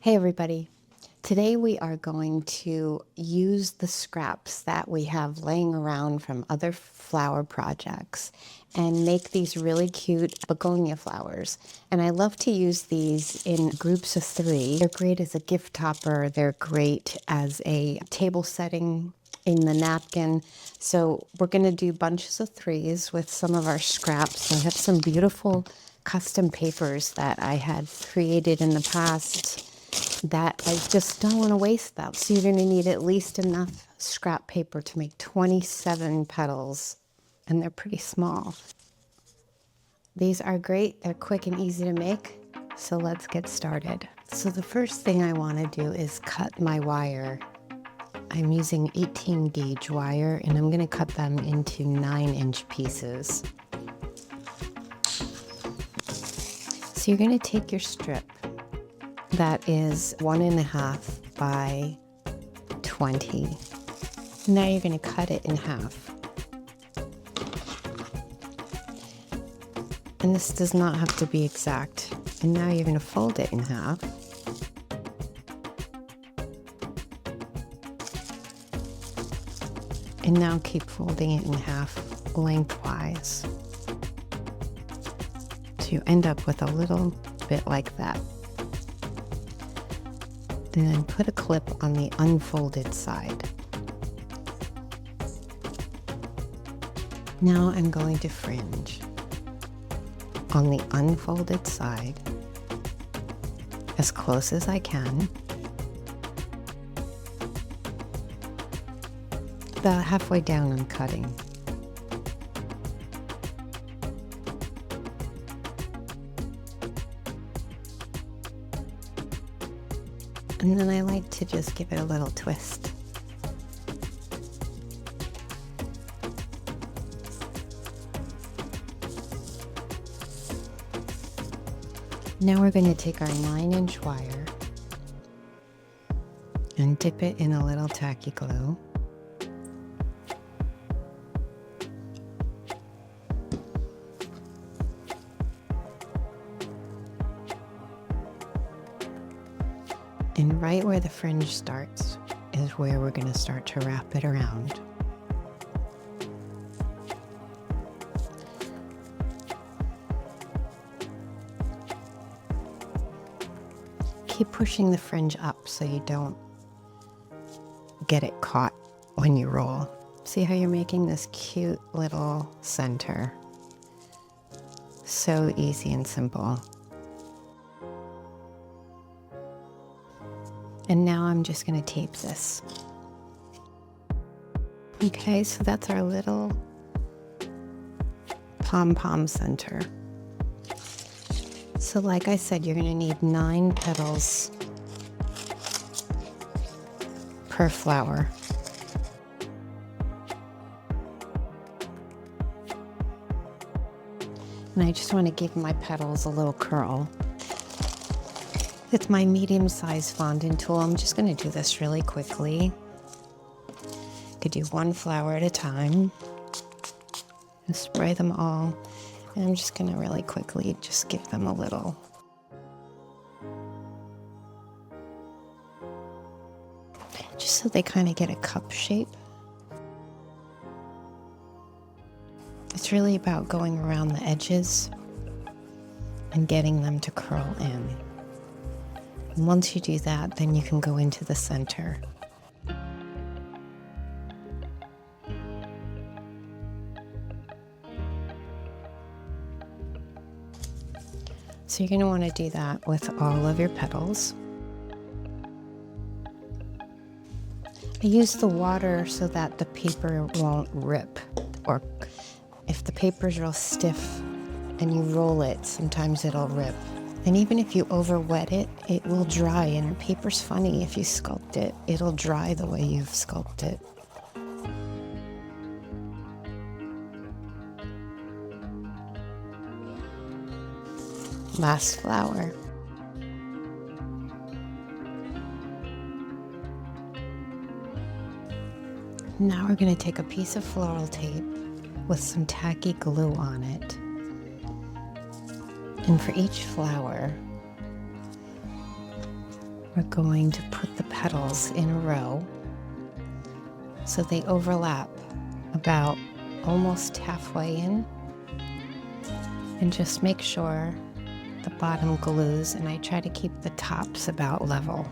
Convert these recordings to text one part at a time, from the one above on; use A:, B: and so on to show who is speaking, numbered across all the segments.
A: Hey everybody, today we are going to use the scraps that we have laying around from other flower projects and make these really cute begonia flowers. And I love to use these in groups of 3. They're great as a gift topper, they're great as a table setting in the napkin. So we're going to do bunches of 3s with some of our scraps. I have some beautiful custom papers that I had created in the past that I just don't want to waste them. So you're going to need at least enough scrap paper to make 27 petals, and they're pretty small. These are great, they're quick and easy to make, so let's get started. So the first thing I want to do is cut my wire. I'm using 18 gauge wire, and I'm going to cut them into 9-inch pieces. So you're going to take your strip that is 1.5 by 20. Now you're going to cut it in half. And this does not have to be exact. And now you're going to fold it in half. And now keep folding it in half lengthwise. So you end up with a little bit like that. Then put a clip on the unfolded side. Now I'm going to fringe on the unfolded side as close as I can. About halfway down I'm cutting. And then I like to just give it a little twist. Now we're going to take our 9-inch wire and dip it in a little tacky glue. And right where the fringe starts is where we're going to start to wrap it around. Keep pushing the fringe up so you don't get it caught when you roll. See how you're making this cute little center? So easy and simple. And now I'm just going to tape this. Okay, so that's our little pom-pom center. So like I said, you're going to need 9 petals per flower. And I just want to give my petals a little curl. With my medium-sized fondant tool, I'm just going to do this really quickly. Could do 1 flower at a time. And spray them all. And I'm just going to really quickly just give them a little. Just so they kind of get a cup shape. It's really about going around the edges and getting them to curl in. And once you do that, then you can go into the center. So you're going to want to do that with all of your petals. I use the water so that the paper won't rip, or if the paper's real stiff and you roll it, sometimes it'll rip. And even if you over wet it, it will dry, and paper's funny. If you sculpt it, it'll dry the way you've sculpted it. Last flower. Now we're going to take a piece of floral tape with some tacky glue on it. And for each flower, we're going to put the petals in a row so they overlap about almost halfway in, and just make sure the bottom glues, and I try to keep the tops about level.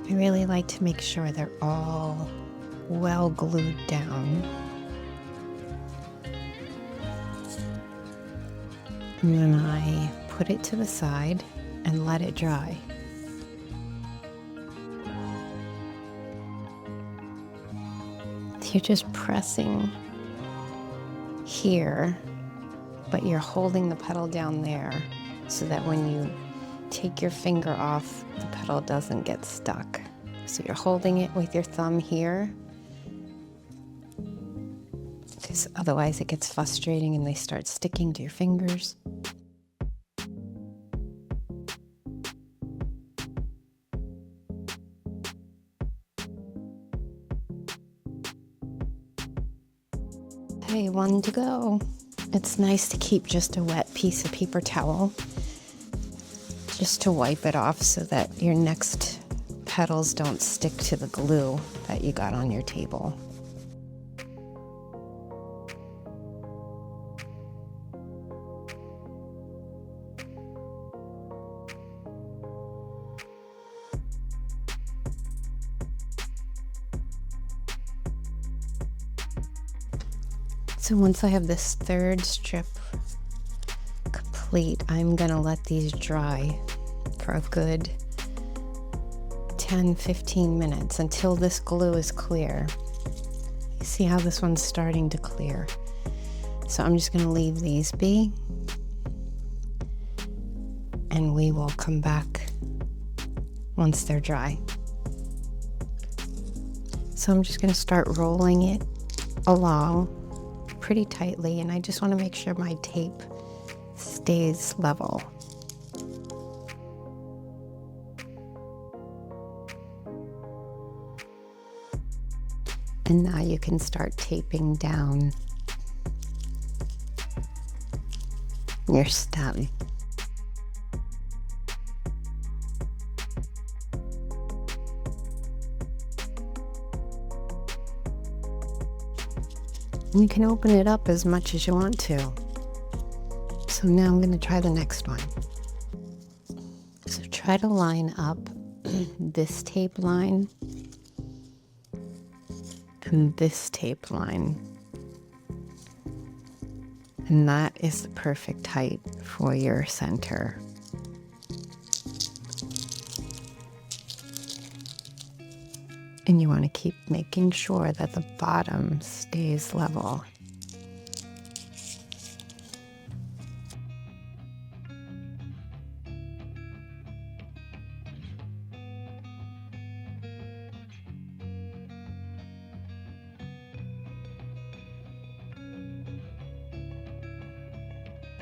A: I really like to make sure they're all well glued down. And then I put it to the side and let it dry. You're just pressing here, but you're holding the petal down there so that when you take your finger off, the petal doesn't get stuck. So you're holding it with your thumb here, because otherwise it gets frustrating and they start sticking to your fingers. Okay, one to go. It's nice to keep just a wet piece of paper towel just to wipe it off so that your next petals don't stick to the glue that you got on your table. So once I have this third strip complete, I'm gonna let these dry for a good 10-15 minutes until this glue is clear. You see how this one's starting to clear. So I'm just gonna leave these be, and we will come back once they're dry. So I'm just gonna start rolling it along pretty tightly, and I just want to make sure my tape stays level. And now you can start taping down your stem. You can open it up as much as you want to. So now I'm going to try the next one. So try to line up this tape line and this tape line. And that is the perfect height for your center. And you want to keep making sure that the bottom stays level.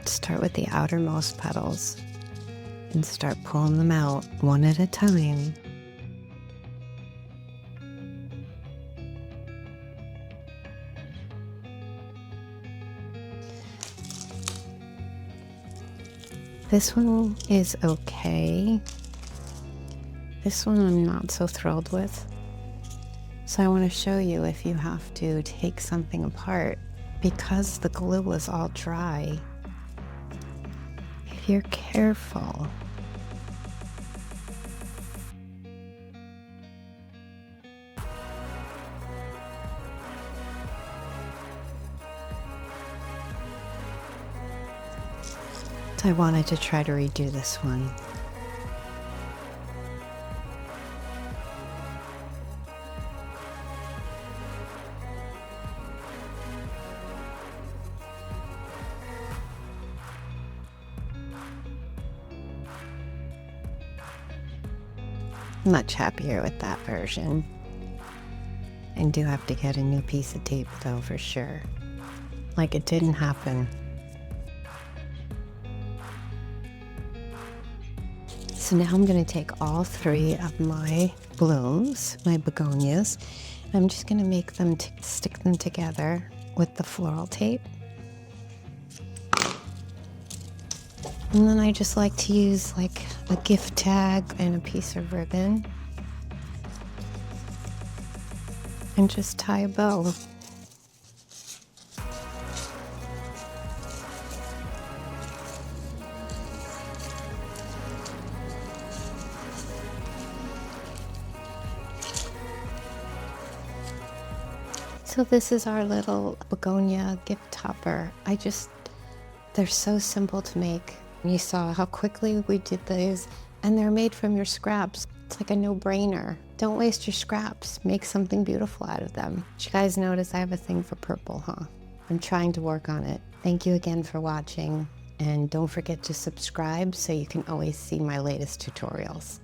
A: Start with the outermost petals and start pulling them out one at a time. This one is okay. This one I'm not so thrilled with. So I want to show you if you have to take something apart, because the glue is all dry. If you're careful, I wanted to try to redo this one. Much happier with that version. I do have to get a new piece of tape though, for sure. Like it didn't happen. So now I'm going to take all three of my blooms, my begonias, and I'm just going to make them stick them together with the floral tape And then I just like to use like a gift tag and a piece of ribbon and just tie a bow. So this is our little begonia gift topper. They're so simple to make. You saw how quickly we did these, and they're made from your scraps. It's like a no-brainer. Don't waste your scraps. Make something beautiful out of them. Did you guys notice I have a thing for purple, huh? I'm trying to work on it. Thank you again for watching, and don't forget to subscribe so you can always see my latest tutorials.